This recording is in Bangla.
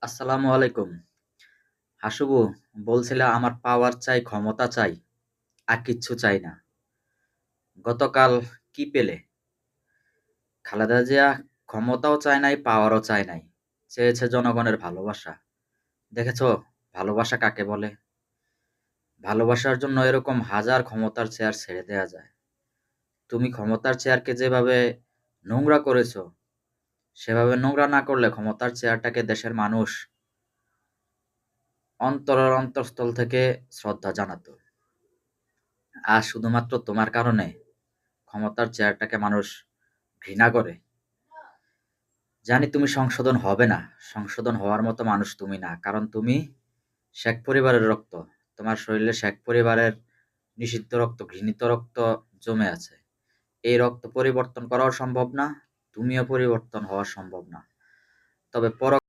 আসসালামু আলাইকুম। হাসুবু, বলছিলা আমার পাওয়ার চাই, ক্ষমতা চাই, আর কিচ্ছু চাই না। গতকাল কি পেলে? খালেদা জিয়া ক্ষমতাও চায় নাই, পাওয়ারও চায় নাই। চেয়েছে জনগণের ভালোবাসা। দেখেছো ভালোবাসা কাকে বলে? ভালোবাসার জন্য এরকম হাজার ক্ষমতার চেয়ার ছেড়ে দেয়া যায়। তুমি ক্ষমতার চেয়ারকে যেভাবে নোংরা করেছো, সেভাবে নোংরা না করলে ক্ষমতার চেয়ারটাকে দেশের মানুষ অন্তরের অন্তঃস্থল থেকে শ্রদ্ধা জানাতো। আর শুধুমাত্র তোমার কারণে ক্ষমতার চেয়ারটাকে মানুষ ঘৃণা করে। জানি তুমি সংশোধন হবে না। সংশোধন হওয়ার মতো মানুষ তুমি না। কারণ তুমি শেখ পরিবারের রক্ত। তোমার শরীরে শেখ পরিবারের নিষিদ্ধ রক্ত, ঘৃণিত রক্ত জমে আছে। এই রক্ত পরিবর্তন করাও সম্ভব না, তুমিও পরিবর্তন হওয়া সম্ভব না। তবে